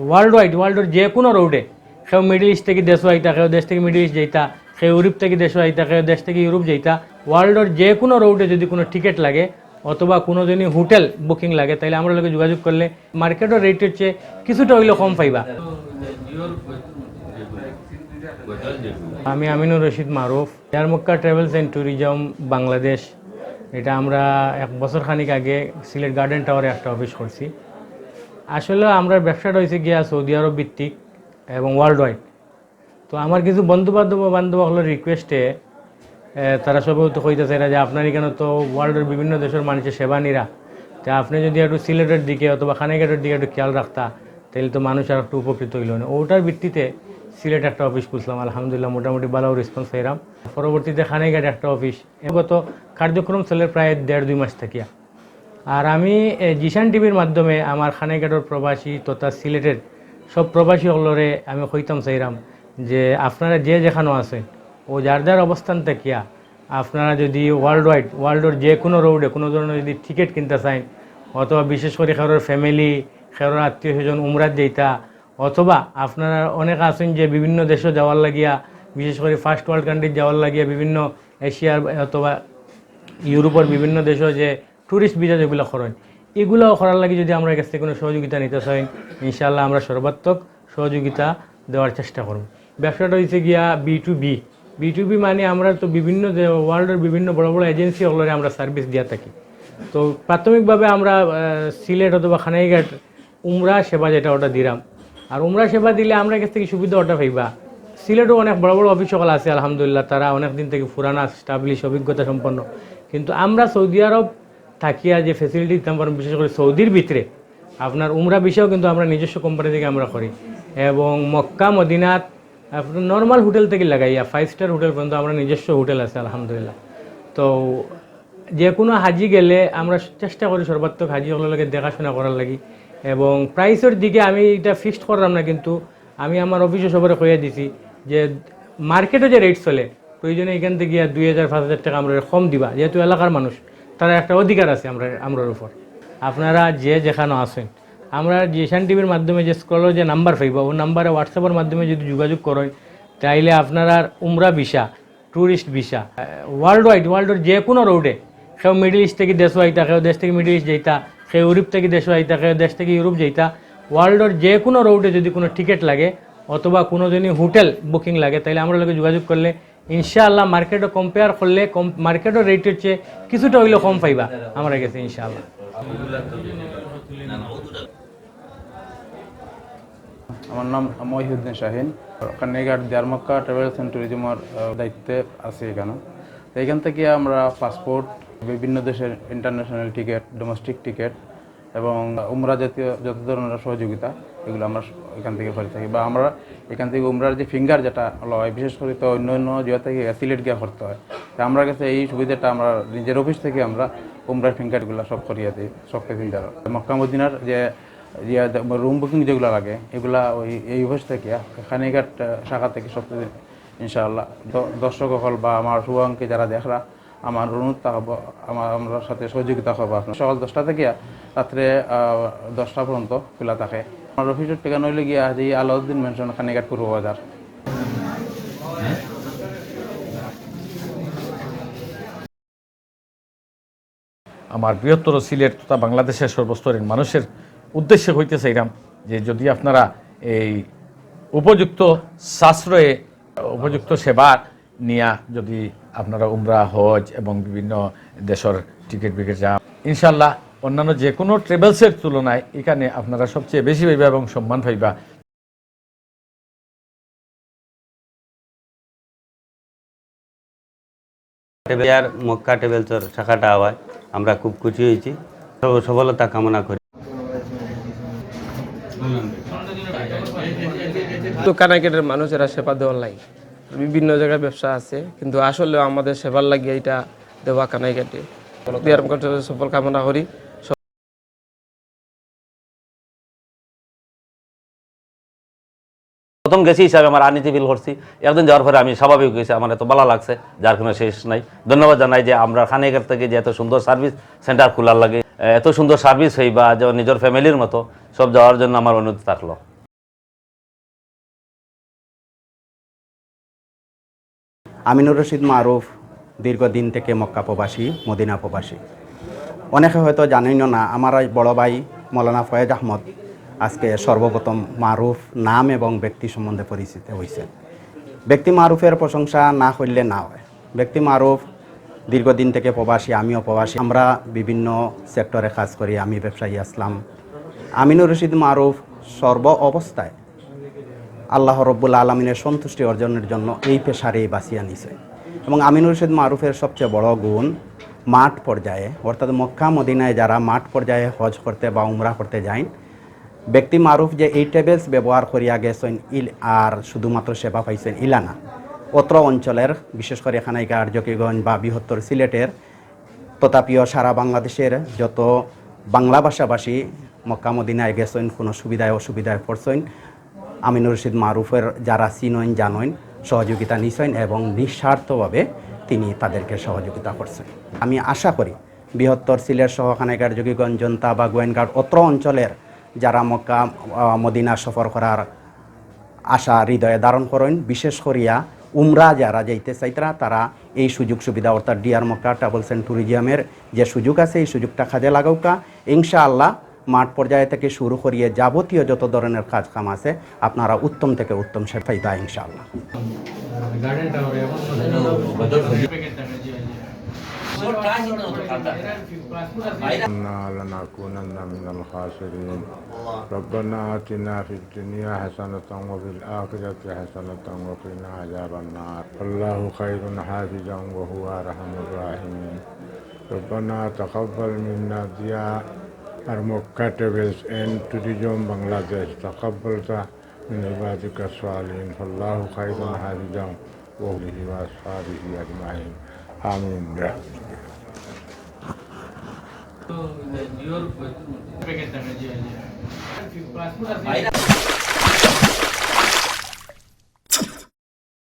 ওয়ার্ল্ডের যে কোনো রোডে কেউ মিডল ইস্ট থেকে দেশ আইতা, কেউ দেশ থেকে মিডল ইস্ট যাইতা, কেউ ইউরোপ থেকে দেশ আইতা, কেউ দেশ থেকে ইউরোপ যাইতা, ওয়ার্ল্ডের যে কোনো রোডে যদি কোনো টিকিট লাগে অথবা কোনো দিনই হোটেল বুকিং লাগে তাহলে আমরা লোকে যোগাযোগ করলে মার্কেটের রেটের চেয়ে কিছুটা হইলেও কম পাইবা। আমি Aminur Rashid Maruf, air Makkah travels and tourism Bangladesh. এটা আমরা 1 বছর খানিক আগে সিলেট গার্ডেন টাওয়ারে একটা অফিস করছি। আসলে আমরা ব্যবসাটা হয়েছে গিয়া সৌদি আরব ভিত্তিক এবং ওয়ার্ল্ড ওয়াইড। তো আমার কিছু বান্ধব হলোর রিকোয়েস্টে তারা সবাই তো কইতেছে এরা যে আপনার এখানে তো ওয়ার্ল্ডের বিভিন্ন দেশের মানুষের সেবা নিরা, তা আপনি যদি একটু সিলেটের দিকে অথবা খানাইঘাটের দিকে একটু খেয়াল রাখতা তাহলে তো মানুষ আর একটু উপকৃত হইল না। ওটার ভিত্তিতে সিলেট একটা অফিস খুঁজলাম, আলহামদুলিল্লাহ মোটামুটি ভালো রেসপন্স পেলাম। পরবর্তীতে খানাইঘাট একটা অফিস, গত কার্যক্রম চলে প্রায় 1.5-2 মাস থাকিয়া। আর আমি জিশান টিভির মাধ্যমে আমার খানাইঘাটের প্রবাসী তথা সিলেটের সব প্রবাসী হলরে আমি কইতাম চাইরাম যে আপনারা যে যেখানে আছেন ও যার অবস্থান থাকিয়া আপনারা যদি ওয়ার্ল্ডের যে কোনো রোডে কোনো ধরনের যদি টিকিট কিনতে চান অথবা বিশেষ করে কারোর ফ্যামিলি কারোর আত্মীয় স্বজন উমরাত যেটা, অথবা আপনারা অনেক আছেন যে বিভিন্ন দেশে যাওয়ার লাগিয়া, বিশেষ করে ফার্স্ট ওয়ার্ল্ড কান্ট্রি যাওয়ার লাগিয়া বিভিন্ন এশিয়ার অথবা ইউরোপের বিভিন্ন দেশে যে ট্যুরিস্ট ভিসা যেগুলো করেন এগুলোও করার লাগে যদি আমরা কাছ থেকে কোনো সহযোগিতা নিতে চাই ইনশাআল্লাহ আমরা সর্বাত্মক সহযোগিতা দেওয়ার চেষ্টা করব। ব্যবসাটা হয়েছে গিয়া B2B মানে আমরা তো বিভিন্ন ওয়ার্ল্ডের বিভিন্ন বড় বড় এজেন্সি হলরে আমরা সার্ভিস দিয়ে থাকি। তো প্রাথমিকভাবে আমরা সিলেট অথবা খানাইঘাট উমরা সেবা যেটা ওটা দিলাম। আর উমরা সেবা দিলে আমরা কাছ থেকে সুবিধা ওটা পাইবা। সিলেটও অনেক বড় বড় অফিস সকল আছে আলহামদুলিল্লাহ, তারা অনেক দিন থেকে পুরানা স্টাবলিশ অভিজ্ঞতা সম্পন্ন। কিন্তু আমরা সৌদি আরব থাকিয়া যে ফেসিলিটি দিতাম পারেন, বিশেষ করে সৌদির ভিতরে আপনার উমরা বিষয়েও কিন্তু আমরা নিজস্ব কোম্পানি থেকে আমরা করি। এবং মক্কা মদিনাত আপনার নর্মাল হোটেল থেকে লাগাইয়া 5 স্টার হোটেল পর্যন্ত আমরা নিজস্ব হোটেল আছে আলহামদুলিল্লাহ। তো যে কোনো হাজি গেলে আমরা চেষ্টা করি সর্বাত্মক হাজি হলকে দেখাশোনা করার লাগি। এবং প্রাইসের দিকে আমি এটা ফিক্সড করলাম না, কিন্তু আমি আমার অফিসে সবাই কইয়া দিছি যে মার্কেটে যে রেট চলে প্রয়োজনে এখান থেকে 2000-5000 টাকা আমরা কম দিবা, যেহেতু এলাকার মানুষ তারা একটা অধিকার আছে আমরার উপর। আপনারা যে যেখানে আসেন আমরা জিশান টিভির মাধ্যমে যে স্ক্রলের যে নাম্বার পাইব ওই নাম্বারে হোয়াটসঅ্যাপের মাধ্যমে যদি যোগাযোগ করেন তাইলে আপনারা উমরা ভিসা, ট্যুরিস্ট ভিসা ওয়ার্ল্ডের যে কোনো রোডে কেউ মিডল ইস্ট থেকে দেশ আইতা, কেউ দেশ থেকে মিডল ইস্ট যাইতা, কেউ ইউরোপ থেকে দেশ আইতা, কেউ দেশ থেকে ইউরোপ যাইতা, ওয়ার্ল্ডের যে কোনো রোডে যদি কোনো টিকিট লাগে অথবা কোনো দিনই হোটেল বুকিং লাগে তাহলে আমরা লোকে যোগাযোগ করলে ইনশাআল্লাহ মার্কেটে কম্পেয়ার করলে মার্কেটের রেটের চেয়ে কিছুটা হইলেও কম পাইবা আমরা গেছি ইনশাআল্লাহ। আমার নাম Mohiuddin Shahin, Khanaighat air Makkah travels and ট্যুরিজমের দায়িত্বে আছি এখানে। তো এখান থেকে আমরা পাসপোর্ট, বিভিন্ন দেশের ইন্টারন্যাশনাল টিকিট, ডোমেস্টিক টিকিট এবং উমরা জাতীয় যত ধরনের সহযোগিতা এগুলো আমরা এখান থেকে করে থাকি। বা আমরা এখান থেকে উমরার যে ফিঙ্গার যেটা হয় বিশেষ করে তো অন্য জায়গা থেকে সিলেট গিয়ে করতে হয়, তো আমরা কাছে এই সুবিধাটা আমরা নিজের অফিস থেকে আমরা উমরার ফিঙ্গারগুলো সব করিয়ে দিই সব প্যাসেঞ্জার। মক্কা মদিনার যে রুম বুকিং যেগুলো লাগে এগুলা এই অফিস থেকে খানাইঘাট শাখা থেকে সব ইনশাআল্লাহ দর্শক হল বা আমার শুভাঙ্কে যারা দেখরা আমার অনুরোধ থাকবো আমার সাথে সহযোগিতা করবো। আপনার সকাল 10টা থেকে রাত্রে 10টা পর্যন্ত খোলা থাকে। আমার অফিসের ঠিকানা হইলে গিয়া যে আলাউদ্দিন মেনশন, খানাইঘাট পূর্ব বাজার। আমার বৃহত্তর সিলেট তথা বাংলাদেশের সর্বস্তরের মানুষের উদ্দেশ্যে হইতে চাইলাম যে যদি আপনারা এই উপযুক্ত সাশ্রয়ে উপযুক্ত সেবা নিয়া যদি আপনারা উমরা, হজ এবং বিভিন্ন দেশের টিকিট বিকেট যান ইনশাল্লাহ অন্যান্য যে কোনো ট্রাভেলসের তুলনায় এখানে আপনারা সবচেয়ে বেশি পাইবা এবং সম্মান পাইবা। মক্কা ট্রাভেলসের শাখাটা হওয়ায় আমরা খুব খুশি হয়েছি, সফলতা কামনা করি। তো খানাইঘাটের মানুষেরা সেবা দেওয়ার লাগে বিভিন্ন জায়গায় ব্যবসা আছে, কিন্তু আসলে আমাদের সেবার লাগে এটা দেওয়া খানাইঘাটে। সফল কামনা করি। প্রথম গেছি হিসাবে আমার আনিতে ফিল করছি, একদিন যাওয়ার পরে আমি স্বাভাবিক হয়েছি, আমার এত ভালো লাগছে যার কোনো শেষ নাই। ধন্যবাদ জানাই যে আমরা খানাইঘাট থেকে যে এত সুন্দর সার্ভিস সেন্টার খোলার লাগে, এত সুন্দর সার্ভিস হই বা নিজের ফ্যামিলির মতো সব যাওয়ার জন্য আমার অনুরোধ থাকলো। আমিনুর রশিদ মারুফ দীর্ঘদিন থেকে মক্কা প্রবাসী, মদিনা প্রবাসী। অনেকে হয়তো জানেনও না, আমার এই বড় ভাই মৌলানা ফয়েজ আহমদ আজকে সর্বপ্রথম মারুফ নাম এবং ব্যক্তি সম্বন্ধে পরিচিত হয়েছে। ব্যক্তি মারুফের প্রশংসা না করলে না হয়। ব্যক্তি মারুফ দীর্ঘদিন থেকে প্রবাসী, আমিও প্রবাসী। আমরা বিভিন্ন সেক্টরে কাজ করি। আমি ব্যবসায়ী আসলাম। আমিনুর রশিদ মারুফ সর্ব অবস্থায় আল্লাহ রব্বুল আলমিনের সন্তুষ্টি অর্জনের জন্য এই পেশারেই বাছিয়া নিছে। এবং আমিনুর রশিদ মারুফের সবচেয়ে বড় গুণ, মাঠ পর্যায়ে অর্থাৎ মক্কা মদিনায় যারা মাঠ পর্যায়ে হজ করতে বা উমরা করতে যায়, ব্যক্তি মারুফ যে এই টেবেলস ব্যবহার করিয়া গেছেন আর শুধুমাত্র সেবা পাইছেন ইলানা, অত্র অঞ্চলের বিশেষ করে খানাইঘাট, জকিগঞ্জ বা বৃহত্তর সিলেটের তথাপিও সারা বাংলাদেশের যত বাংলা ভাষাভাষী মক্কা মদিনায় গেছেন, কোনো সুবিধায় অসুবিধায় পড়ছেন, আমিনুর রশিদ মারুফের যারা চিনইন জানইন সহযোগিতা নিছেন এবং নিঃস্বার্থভাবে তিনি তাদেরকে সহযোগিতা করছেন। আমি আশা করি বৃহত্তর সিলেট সহ খানাইঘাট, জকিগঞ্জ, জনতা বা গোয়েনঘাট অত্র অঞ্চলের যারা মক্কা মদিনা সফর করার আশা হৃদয়ে ধারণ করেন, বিশেষ করিয়া উমরা যারা যাইতে চাইতরা তারা এই সুযোগ সুবিধা অর্থাৎ ডিয়ার মক্কা ট্রাভেলস অ্যান্ড ট্যুরিজমের যে সুযোগ আছে এই সুযোগটা কাজে লাগাউকা। ইনশাআল্লাহ মাঠ পর্যায়ে থেকে শুরু করিয়ে যাবতীয় যত ধরনের কাজ কাম আছে আপনারা উত্তম থেকে উত্তম সে পাইবা ইনশাআল্লাহ। গার্ডেন টাওয়ারে إنا لنكونن من الخاسرين ربنا آتنا في الدنيا حسنة وفي الآخرة حسنة وقنا عذاب النار الله خير حافظا وهو أرحم الراحمين ربنا تقبل منا ضياء المكة ترافلز اند توريزم بنغلاديش تقبلت من عبادك الصالحين فالله خير حافظا وأهله وأصحابه أجمعين آمين برحمتك. So your packet damage.